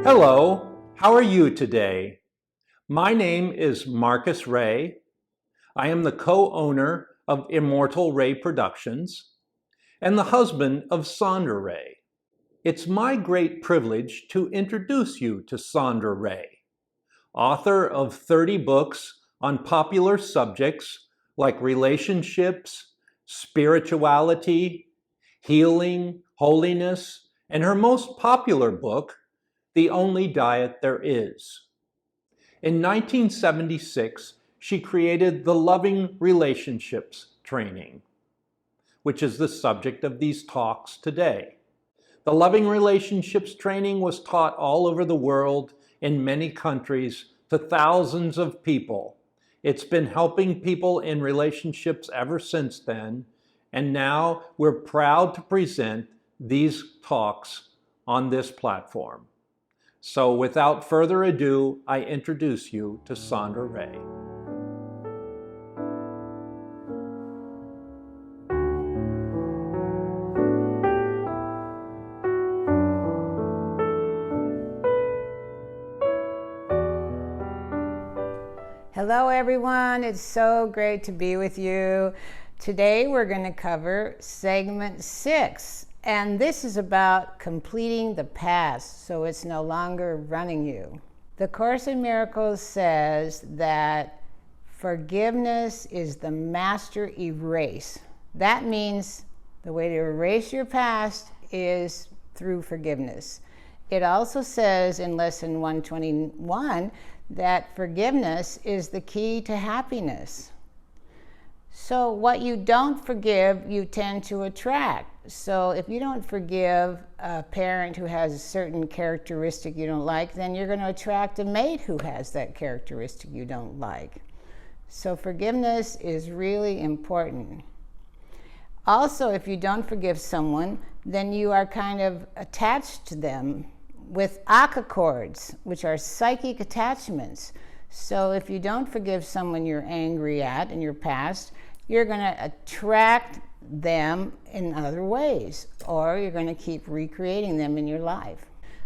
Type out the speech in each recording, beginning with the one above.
Hello, how are you today? My name is Marcus Ray. I am the co-owner of Immortal Ray Productions and the husband of Sondra Ray. It's my great privilege to introduce you to Sondra Ray, author of 30 books on popular subjects like relationships, spirituality, healing, holiness, and her most popular book, The Only Diet There Is. In 1976, she created the Loving Relationships Training, which is the subject of these talks today. The Loving Relationships Training was taught all over the world in many countries to thousands of people. It's been helping people in relationships ever since then, and now we're proud to present these talks on this platform. So without further ado, I introduce you to Sondra Ray. Hello everyone, it's so great to be with you. Today we're going to cover segment 6, and this is about completing the past so it's no longer running you. The Course in Miracles says that forgiveness is the master erase. That means the way to erase your past is through forgiveness. It also says in lesson 121 that forgiveness is the key to happiness. So what you don't forgive, you tend to attract. So if you don't forgive a parent who has a certain characteristic you don't like, then you're going to attract a mate who has that characteristic you don't like. So forgiveness is really important. Also, if you don't forgive someone, then you are kind of attached to them with akka cords, which are psychic attachments. So if you don't forgive someone you're angry at in your past, you're going to attract them in other ways, or you're going to keep recreating them in your life.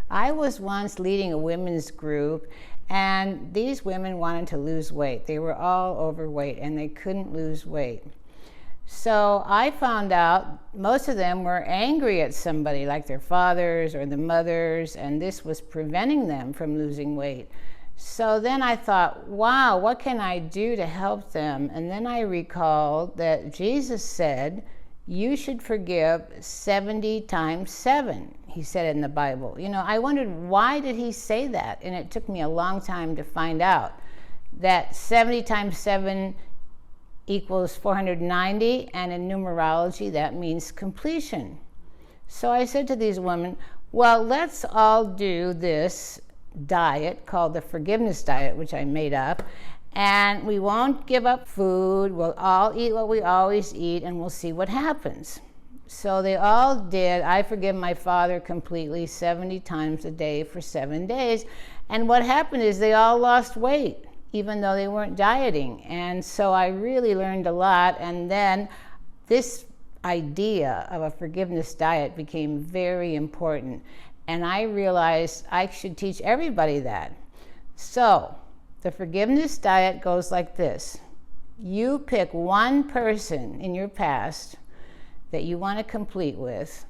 I was once leading a women's group, and these women wanted to lose weight. They were all overweight, and they couldn't lose weight. So I found out most of them were angry at somebody, like their fathers or the mothers, and this was preventing them from losing weight. So then I thought, wow, what can I do to help them? And then I recalled that Jesus said, you should forgive 70 times 7. He said it in the Bible. You know, I wondered, why did he say that? And it took me a long time to find out that 70 times 7 equals 490, and in numerology that means completion. So I said to these women, well, let's all do this diet called the forgiveness diet, which I made up, and we won't give up food. We'll all eat what we always eat, and we'll see what happens. So they all did. I forgive my father completely 70 times a day for 7 days, and what happened is they all lost weight, even though they weren't dieting. And so I really learned a lot, and then this idea of a forgiveness diet became very important, and I realized I should teach everybody that. So the forgiveness diet goes like this. You pick one person in your past that you want to complete with,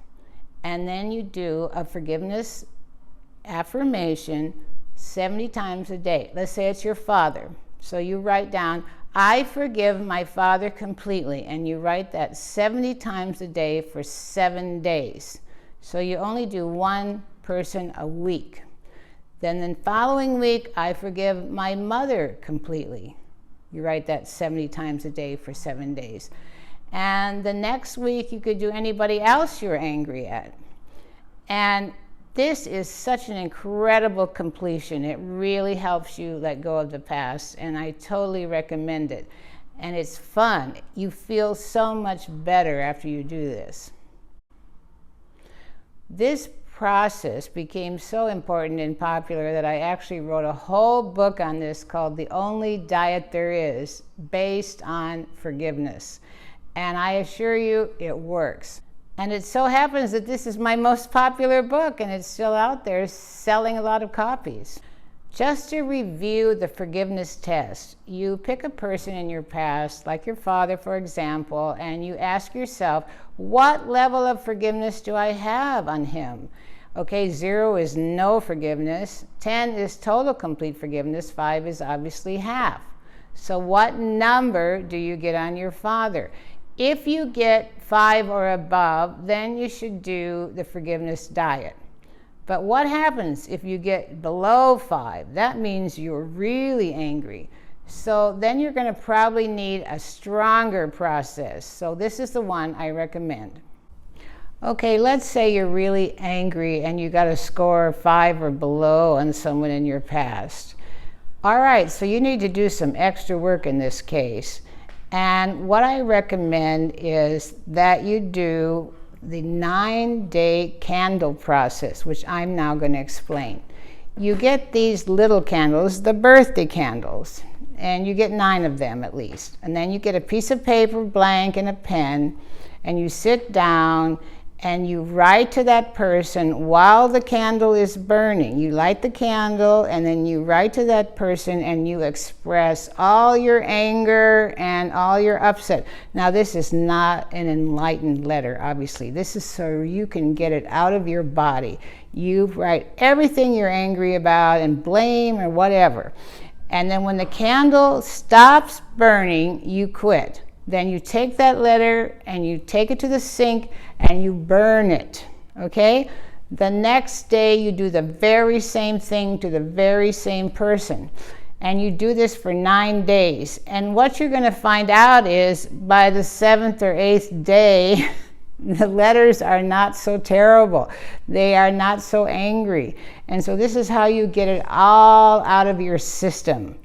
and then you do a forgiveness affirmation 70 times a day. Let's say it's your father. So you write down, I forgive my father completely, and you write that 70 times a day for 7 days. So you only do one person a week. Then the following week, I forgive my mother completely. You write that 70 times a day for 7 days. And the next week, you could do anybody else you're angry at. And this is such an incredible completion. It really helps you let go of the past, and I totally recommend it. And it's fun. You feel so much better after you do this. This process became so important and popular that I actually wrote a whole book on this called The Only Diet There Is, based on forgiveness. And I assure you, it works. And it so happens that this is my most popular book, and it's still out there selling a lot of copies. Just to review the forgiveness test, you pick a person in your past, like your father, for example, and you ask yourself, what level of forgiveness do I have on him? Okay, 0 is no forgiveness, 10 is total complete forgiveness, 5 is obviously half. So what number do you get on your father? If you get 5 or above, then you should do the forgiveness diet. But what happens if you get below 5? That means you're really angry. So then you're going to probably need a stronger process. So this is the one I recommend. Okay, let's say you're really angry and you got a score of 5 or below on someone in your past. All right, so you need to do some extra work in this case. And what I recommend is that you do the 9-day candle process, which I'm now going to explain. You get these little candles, the birthday candles, and you get 9 of them at least. And then you get a piece of paper, blank, and a pen, and you sit down and you write to that person while the candle is burning. You light the candle and then you write to that person and you express all your anger and all your upset. Now, this is not an enlightened letter, obviously. This is so you can get it out of your body. You write everything you're angry about and blame or whatever. And then when the candle stops burning, you quit. Then you take that letter and you take it to the sink and you burn it, okay? The next day you do the very same thing to the very same person. And you do this for 9 days. And what you're going to find out is by the 7th or 8th day, the letters are not so terrible. They are not so angry. And so this is how you get it all out of your system.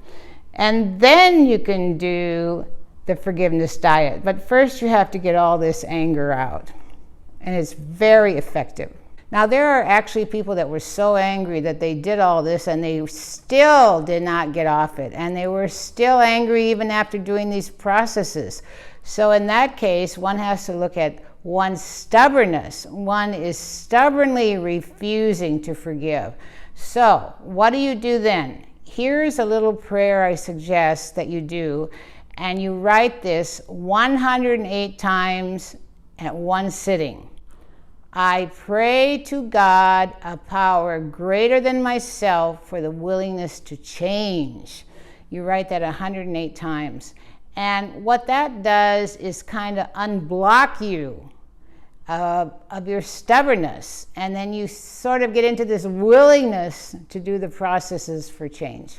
And then you can do the forgiveness diet. But first you have to get all this anger out. And it's very effective. Now, there are actually people that were so angry that they did all this and they still did not get off it. And they were still angry even after doing these processes. So in that case, one has to look at one's stubbornness. One is stubbornly refusing to forgive. So what do you do then? Here's a little prayer I suggest that you do. And you write this 108 times at one sitting. I pray to God, a power greater than myself, for the willingness to change. You write that 108 times. And what that does is kind of unblock you of your stubbornness. And then you sort of get into this willingness to do the processes for change.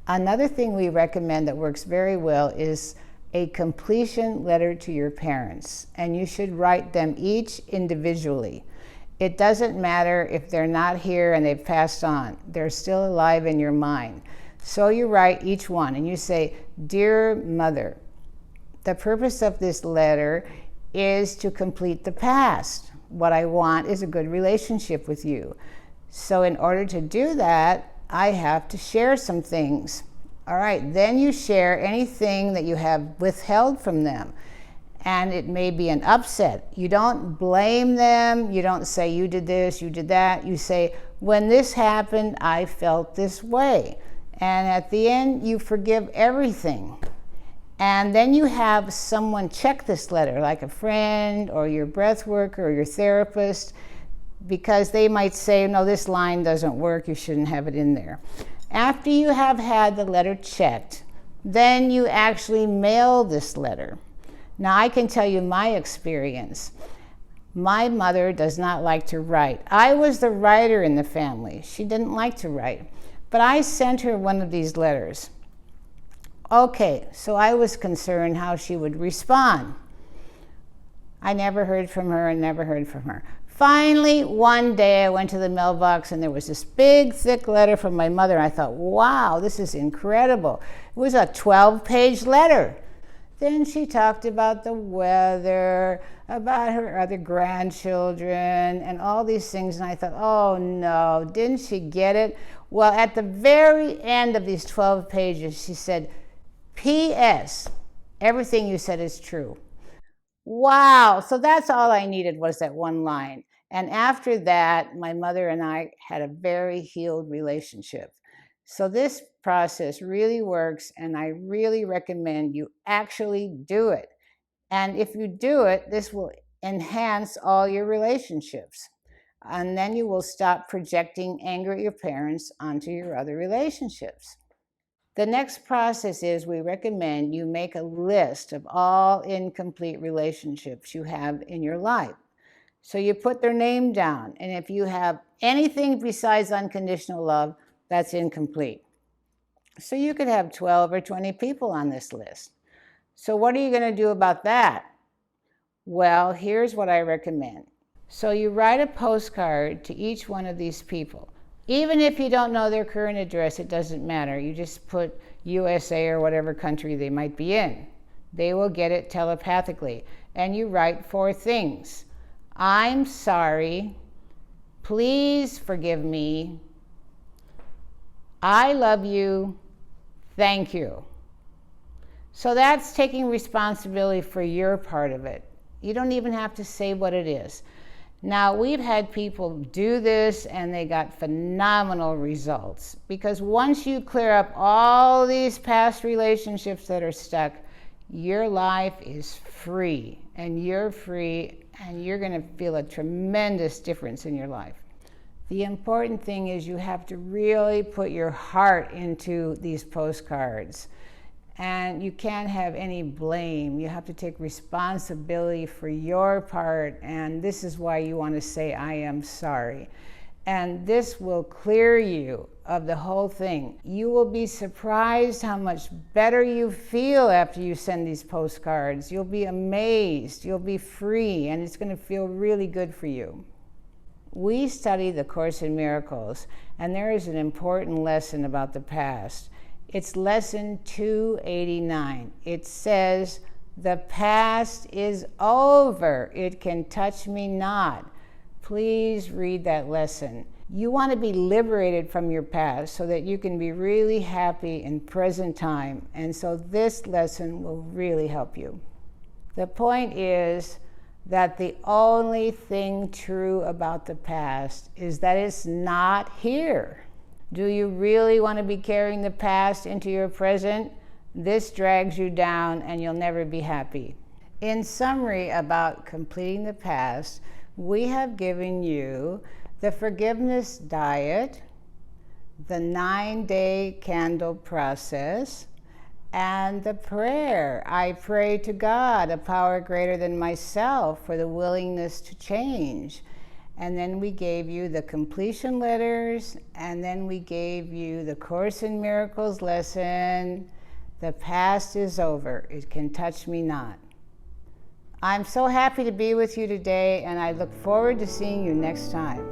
Another thing we recommend that works very well is a completion letter to your parents, and you should write them each individually. It doesn't matter if they're not here and they've passed on. They're still alive in your mind. So you write each one and you say, Dear Mother, the purpose of this letter is to complete the past. What I want is a good relationship with you. So in order to do that, I have to share some things. All right, then you share anything that you have withheld from them. And it may be an upset. You don't blame them. You don't say, you did this, you did that. You say, when this happened, I felt this way. And at the end, you forgive everything. And then you have someone check this letter, like a friend or your breath worker or your therapist, because they might say, no, this line doesn't work, you shouldn't have it in there. After you have had the letter checked, then you actually mail this letter. Now, I can tell you my experience. My mother does not like to write. I was the writer in the family. She didn't like to write. But I sent her one of these letters. Okay, so I was concerned how she would respond. I never heard from her and never heard from her. Finally, one day I went to the mailbox and there was this big, thick letter from my mother. I thought, wow, this is incredible. It was a 12-page letter. Then she talked about the weather, about her other grandchildren, and all these things. And I thought, oh no, didn't she get it? Well, at the very end of these 12 pages, she said, P.S. Everything you said is true. Wow. So that's all I needed was that one line. And after that, my mother and I had a very healed relationship. So this process really works, and I really recommend you actually do it. And if you do it, this will enhance all your relationships. And then you will stop projecting anger at your parents onto your other relationships. The next process is we recommend you make a list of all incomplete relationships you have in your life. So you put their name down, and if you have anything besides unconditional love, that's incomplete. So you could have 12 or 20 people on this list. So what are you going to do about that? Well, here's what I recommend. So you write a postcard to each one of these people. Even if you don't know their current address, it doesn't matter. You just put USA or whatever country they might be in. They will get it telepathically. And you write 4 things. I'm sorry. Please forgive me. I love you. Thank you. So that's taking responsibility for your part of it. You don't even have to say what it is. Now, we've had people do this and they got phenomenal results, because once you clear up all these past relationships that are stuck, your life is free, and you're free, and you're going to feel a tremendous difference in your life. The important thing is you have to really put your heart into these postcards. And you can't have any blame. You have to take responsibility for your part. And this is why you want to say, I am sorry. And this will clear you of the whole thing. You will be surprised how much better you feel after you send these postcards. You'll be amazed. You'll be free. And it's going to feel really good for you. We study the Course in Miracles, and there is an important lesson about the past. It's lesson 289. It says, the past is over. It can touch me not. Please read that lesson. You want to be liberated from your past so that you can be really happy in present time. And so this lesson will really help you. The point is that the only thing true about the past is that it's not here. Do you really want to be carrying the past into your present? This drags you down and you'll never be happy. In summary about completing the past, we have given you the forgiveness diet, the 9-day candle process, and the prayer. I pray to God, a power greater than myself, for the willingness to change. And then we gave you the completion letters, and then we gave you the Course in Miracles lesson. The past is over. It can touch me not. I'm so happy to be with you today, and I look forward to seeing you next time.